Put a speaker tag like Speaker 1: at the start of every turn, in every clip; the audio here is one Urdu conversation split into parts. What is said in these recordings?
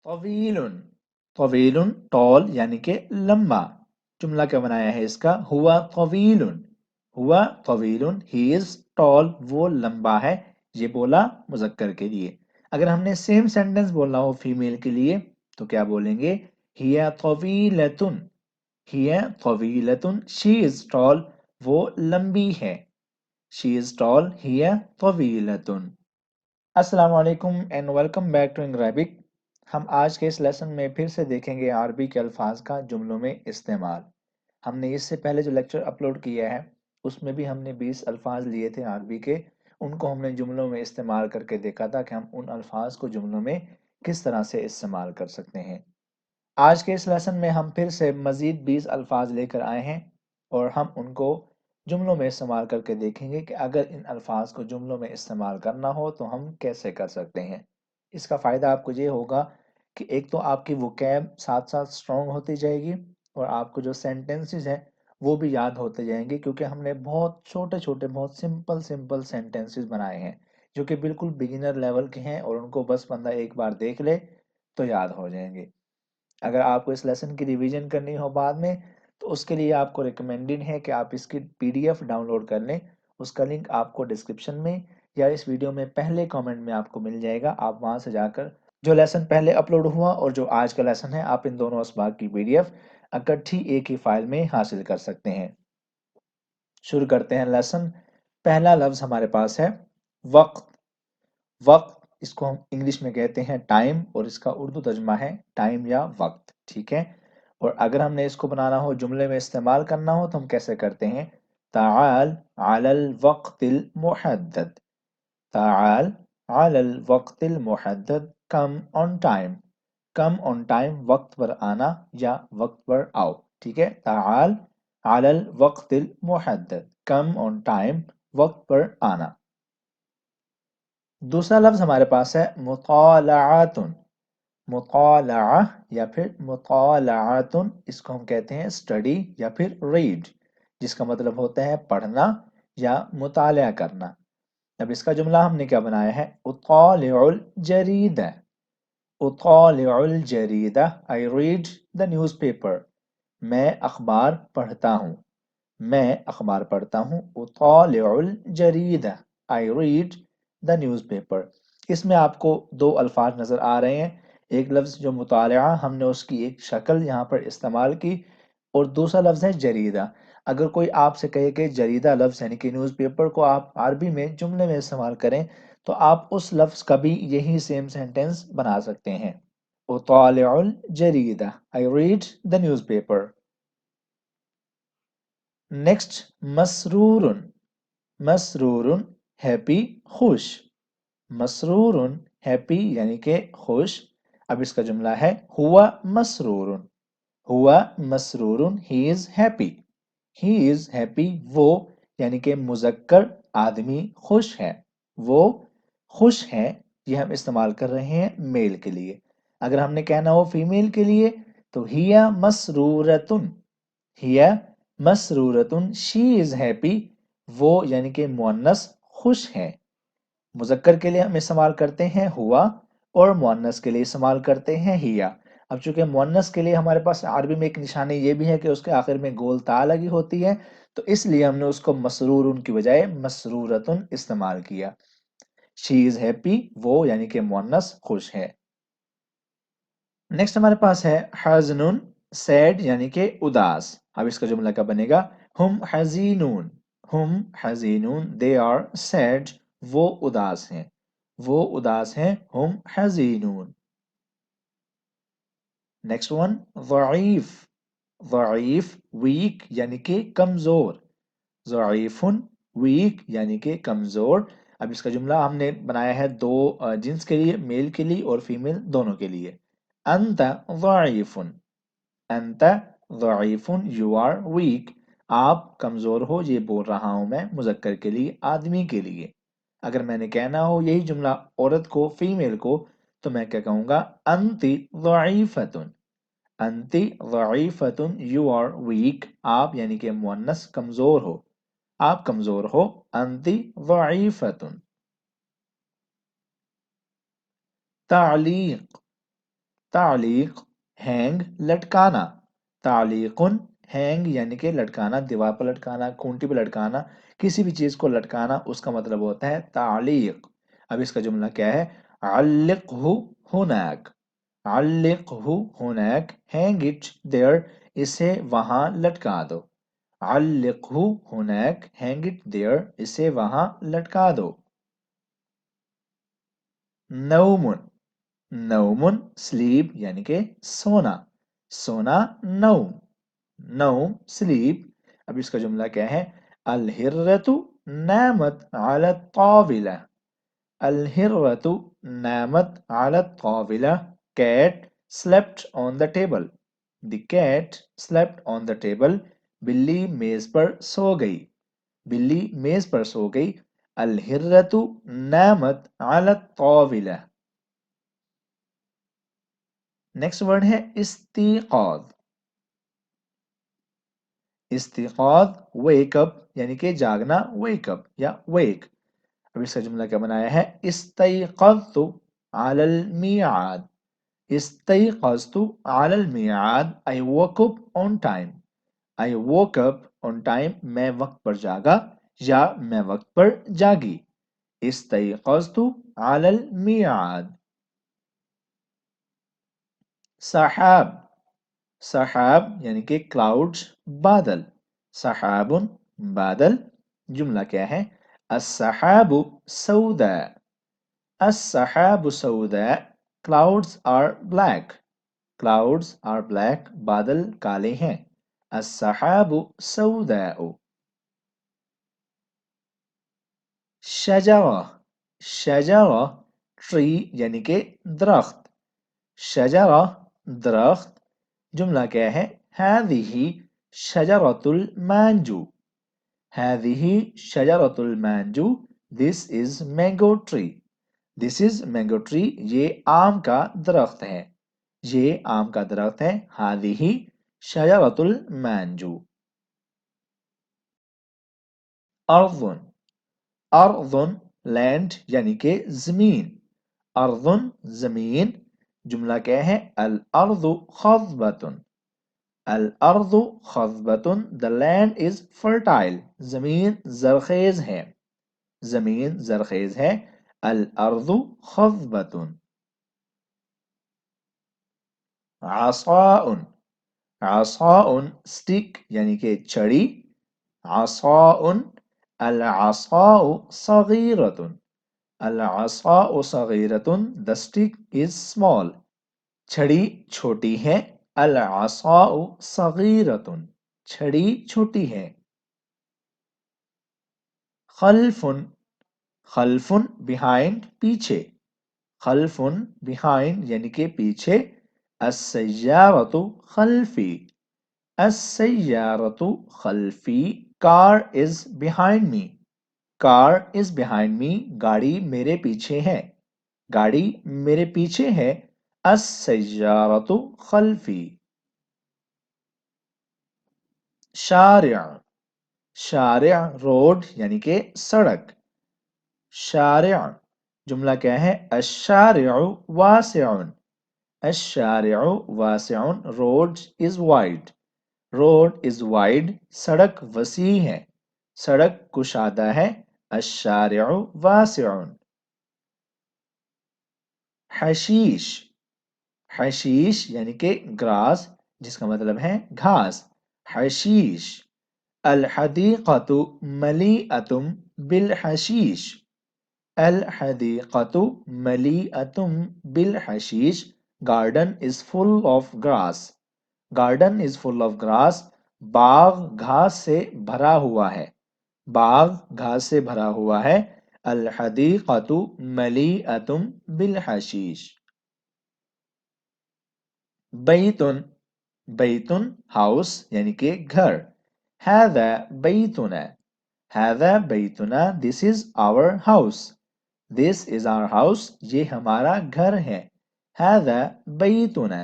Speaker 1: طویل طویل ٹال یعنی کہ لمبا. جملہ کیا بنایا ہے اس کا؟ ہوا طویل ہی از ٹال، وہ لمبا ہے. یہ بولا مذکر کے لیے. اگر ہم نے سیم سینٹنس بولنا ہو فیمیل کے لیے تو کیا بولیں گے؟ ہی طویلتن، ہی طویلتن، شی از ٹال، وہ لمبی ہے. شی از ٹال، ہی طویلتن. السلام علیکم اینڈ ویلکم بیک ٹو انگریبک. ہم آج کے اس لیسن میں پھر سے دیکھیں گے عربی کے الفاظ کا جملوں میں استعمال. ہم نے اس سے پہلے جو لیکچر اپلوڈ کیا ہے اس میں بھی ہم نے 20 الفاظ لیے تھے عربی کے. ان کو ہم نے جملوں میں استعمال کر کے دیکھا تھا کہ ہم ان الفاظ کو جملوں میں کس طرح سے استعمال کر سکتے ہیں. آج کے اس لیسن میں ہم پھر سے مزید 20 الفاظ لے کر آئے ہیں اور ہم ان کو جملوں میں استعمال کر کے دیکھیں گے کہ اگر ان الفاظ کو جملوں میں استعمال کرنا ہو تو ہم کیسے کر سکتے ہیں. اس کا فائدہ آپ کو یہ ہوگا کہ ایک تو آپ کی وکیب ساتھ ساتھ اسٹرانگ ہوتی جائے گی اور آپ کو جو سینٹنسز ہیں وہ بھی یاد ہوتے جائیں گے، کیونکہ ہم نے بہت چھوٹے چھوٹے بہت سمپل سینٹنسز بنائے ہیں جو کہ بالکل بگنر لیول کے ہیں اور ان کو بس بندہ ایک بار دیکھ لے تو یاد ہو جائیں گے. اگر آپ کو اس لیسن کی ریویژن کرنی ہو بعد میں تو اس کے لیے آپ کو ریکمینڈڈ ہے کہ آپ اس کی PDF ڈاؤن لوڈ کر لیں. اس کا لنک آپ کو ڈسکرپشن میں یا اس ویڈیو میں پہلے کامنٹ میں آپ کو مل جائے گا. آپ وہاں سے جا کر جو لیسن پہلے اپلوڈ ہوا اور جو آج کا لیسن ہے آپ ان دونوں اسباق کی PDF اکٹھی ایک ہی فائل میں حاصل کر سکتے ہیں. شروع کرتے ہیں لیسن. پہلا لفظ ہمارے پاس ہے وقت. وقت اس کو ہم انگلش میں کہتے ہیں ٹائم اور اس کا اردو ترجمہ ہے ٹائم یا وقت. ٹھیک ہے. اور اگر ہم نے اس کو بنانا ہو جملے میں استعمال کرنا ہو تو ہم کیسے کرتے ہیں؟ تعال علی الوقت المحدد. تعال علی الوقت المحدد، کم on time. Come on time, وقت پر آنا یا وقت پر آؤ. ٹھیک ہے. تعال علی الوقت المحدد، کم آن ٹائم، وقت پر آنا. دوسرا لفظ ہمارے پاس ہے مطالعات. مطالعہ یا پھر مطالعات، اس کو ہم کہتے ہیں اسٹڈی یا پھر ریڈ، جس کا مطلب ہوتا ہے پڑھنا یا مطالعہ کرنا. اب اس کا جملہ ہم نے کیا بنایا ہے؟ اطالع الجریدہ. اطالع الجریدہ، I read the newspaper. میں اخبار پڑھتا ہوں. میں اخبار پڑھتا ہوں. اطالع الجریدہ، I read the newspaper. اس میں آپ کو دو الفاظ نظر آ رہے ہیں. ایک لفظ جو مطالعہ، ہم نے اس کی ایک شکل یہاں پر استعمال کی، اور دوسرا لفظ ہے جریدہ. اگر کوئی آپ سے کہے کہ جریدہ لفظ یعنی کہ نیوز پیپر کو آپ عربی میں جملے میں استعمال کریں تو آپ اس لفظ کا بھی یہی سیم سینٹنس بنا سکتے ہیں. اطالع الجریدہ، I read the newspaper. Next Masroor. Masroor happy, خوش. مسرور ہیپی یعنی کہ خوش. اب اس کا جملہ ہے ہوا مسرور. ہوا مسرور، ہی is happy. He is happy, وہ یعنی کہ مذکر آدمی خوش ہے. وہ خوش ہے. یہ ہم استعمال کر رہے ہیں میل کے لیے. اگر ہم نے کہنا ہو فیمیل کے لیے تو ہیا مسرورتن. ہیا مسرورتن، شی از ہیپی، وہ یعنی کہ مؤنث خوش ہے. مذکر کے لیے ہم استعمال کرتے ہیں ہوا اور مؤنث کے لیے استعمال کرتے ہیں ہیا. اب چونکہ مؤنث کے لیے ہمارے پاس عربی میں ایک نشانی یہ بھی ہے کہ اس کے آخر میں گول تا لگی ہوتی ہے، تو اس لیے ہم نے اس کو مسرورن کی بجائے مسرورتن استعمال کیا. شی از ہیپی، وہ یعنی کہ مؤنث خوش ہے. نیکسٹ ہمارے پاس ہے حزنن، سیڈ یعنی کہ اداس. اب اس کا جملہ کا بنے گا ہم حزینون. ہم حزینون، دے آر سیڈ، وہ اداس ہیں. وہ اداس ہیں. ہم حزینون. نیکسٹ ون ضعیف. ضعیف ویک یعنی کہ کمزور. ضعیفن ویک یعنی کہ کمزور. اب اس کا جملہ ہم نے بنایا ہے دو جنس کے لیے، میل کے لیے اور فیمیل دونوں کے لیے. انت ضعیفن. انت ضعیفن، یو آر ویک، آپ کمزور ہو. یہ بول رہا ہوں میں مذکر کے لیے، آدمی کے لیے. اگر میں نے کہنا ہو یہی جملہ عورت کو، فیمیل کو، تو میں کیا کہوں گا؟ انتی ضعیفتن. انتی ضعیفتن، یو آر ویک، آپ یعنی کہ مؤنث کمزور ہو. آپ کمزور ہو. انتی ضعیفتن. تعلیق. تعلیق ہینگ لٹکانا، تعلیقن ہینگ یعنی کہ لٹکانا، دیوار پر لٹکانا، کھونٹی پہ لٹکانا، کسی بھی چیز کو لٹکانا، اس کا مطلب ہوتا ہے تعلیق۔ اب اس کا جملہ کیا ہے؟ علقہ ہناک، علقہ ہناک، ہینگ اٹ دیئر، اسے وہاں لٹکا دو، علقہ ہناک ہینگ اٹ دیئر، اسے وہاں لٹکا دو۔ نومن، نومن سلیپ یعنی کہ سونا، سونا نوم، نوم سلیپ۔ اب اس کا جملہ کیا ہے؟ الہرۃ نامت علی الطاولہ، الہرۃ نامت علی الطاولہ، Kate slept on the table، the cat slept on the table، بلی میز پر سو گئی، بلی میز پر سو گئی۔ الہرۃ نامت علی الطاولہ۔ نیکسٹ ورڈ ہے استیقاظ، استیقاظ ویک اپ یعنی کہ جاگنا، ویک اپ یا ویک۔ اب اس کا جملہ کیا بنایا ہے؟ استيقظت على الميعاد، استيقظت على الميعاد، I woke up on time، I woke up on time، میں وقت پر جاگا یا میں وقت پر جاگی۔ استيقظت على الميعاد۔ سحاب، سحاب یعنی کہ کلاؤڈز بادل، سحاب بادل۔ جملہ کیا ہے؟ السحاب سوداء، السحاب سوداء، clouds are black، clouds are black، بادل کالے ہیں۔ السحاب سوداء۔ شجرہ، شجرہ ٹری یعنی کہ درخت، شجرہ درخت۔ جملہ کیا ہے؟ هذه شجرة المانجو، هذه شجرة المانجو، this is mango tree، this is mango tree، یہ آم کا درخت ہے، یہ آم کا درخت ہے۔ هذه شجرة المانجو۔ ارض، ارض لینڈ یعنی کہ زمین، ارض زمین۔ جملہ کیا ہے؟ الارض خضبۃ، الارض خضبۃ، the land is fertile، زمین زرخیز ہے، زمین زرخیز ہے۔ الارض خضبۃ۔ عصاء، عصاء اسٹک یعنی کہ چھڑی، عصاء۔ العصاء صغیرۃ، العصاء صغیرۃ، the stick is small، چھڑی چھوٹی ہے۔ العصاء صغیرۃ، چھڑی چھوٹی ہے۔ خلف، خلف behind پیچھے، خلف behind یعنی کہ پیچھے۔ السیارۃ خلفی، السیارۃ خلفی، car is behind me، car is behind me، گاڑی میرے پیچھے ہے، گاڑی میرے پیچھے ہے۔ السیارۃ خلفی۔ شارع، شارع روڈ یعنی کہ سڑک، شارع۔ جملہ کیا ہے؟ الشارع واسع، الشارع واسع، road is wide، road is wide، سڑک وسیع ہے، سڑک کشادہ ہے۔ الشارع واسع۔ حشیش، حشیش یعنی کہ گراس، جس کا مطلب ہے گھاس، حشیش۔ الحدیقۃ ملیئۃ بالحشیش، الحدیقۃ ملیئۃ بالحشیش، garden is full of grass, garden is full of grass, باغ گھاس سے بھرا ہوا ہے، باغ گھاس سے بھرا ہوا ہے۔ الحدیقۃ ملیئۃ بالحشیش۔ بیتن، بیتن ہاؤس یعنی کہ گھر۔ هذا بیتنا، هذا بیتنا، this is our house، this is our house، یہ ہمارا گھر ہے۔ هذا بیتنا۔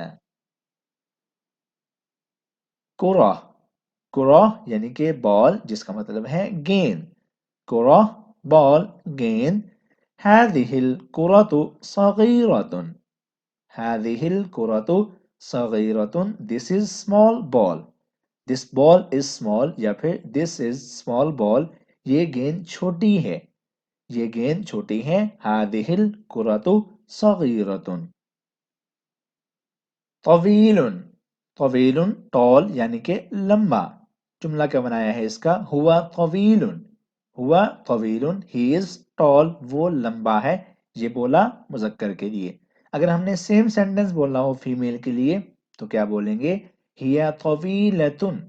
Speaker 1: کرہ، کرہ یعنی کہ بال، جس کا مطلب ہے گیند، کرہ بال، گیند۔ هذه الكرة صغيرة، هذه الكرة صغيرة. This is small ball. This ball is small یا پھر this is small ball. یہ گیند چھوٹی ہے. یہ گیند چھوٹی ہے. هذه الكرة صغيرة. طویل. طویل tall یعنی کہ لمبا. جملہ کیا بنایا ہے اس کا؟ ہوا طویل. ہوا طویل. He is tall. وہ لمبا ہے. یہ بولا مذکر کے لیے. اگر ہم نے سیم سینٹنس بولنا ہو فیمیل کے لیے تو کیا بولیں گے؟ ہی طویلتن.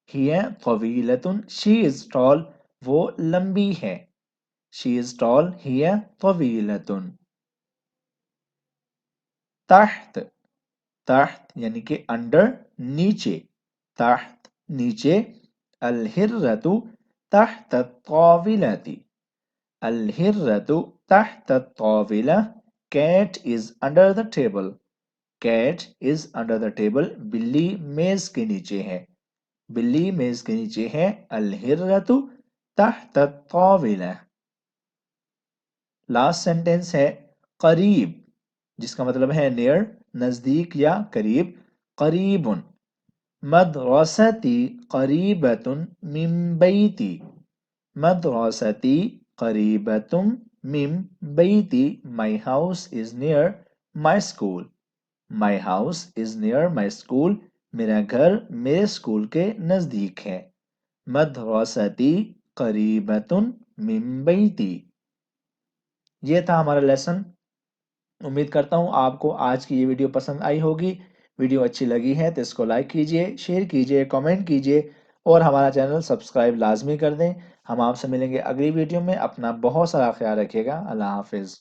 Speaker 1: ہی طویلتن. She is tall. وہ لمبی ہے. She is tall. ہی طویلتن. تحت. تحت یعنی کہ انڈر، نیچے. تحت نیچے. الہرۃ تحت الطاولۃ. الہرۃ تحت الطاولہ. Cat is under the table. Cat is under the table. بلی میز کے نیچے ہے. بلی میز کے نیچے ہے. الہرۃ تحت الطاولہ. لاسٹ سینٹینس ہے قریب، جس کا مطلب ہے نیئر، نزدیک یا قریب. قریب. مدرستی قریبۃ من بیتی. مدرستی قریبۃ من بیتی. My house is near my school. My house is near my school. میرا گھر میرے اسکول کے نزدیک ہے. مدرستی قریبۃ من بیتی. یہ تھا ہمارا لیسن. امید کرتا ہوں آپ کو آج کی یہ ویڈیو پسند آئی ہوگی. ویڈیو اچھی لگی ہے تو اس کو لائک کیجئے، شیئر کیجئے، کامنٹ کیجئے اور ہمارا چینل سبسکرائب لازمی کر دیں. ہم آپ سے ملیں گے اگلی ویڈیو میں. اپنا بہت سارا خیال رکھیے گا. اللہ حافظ.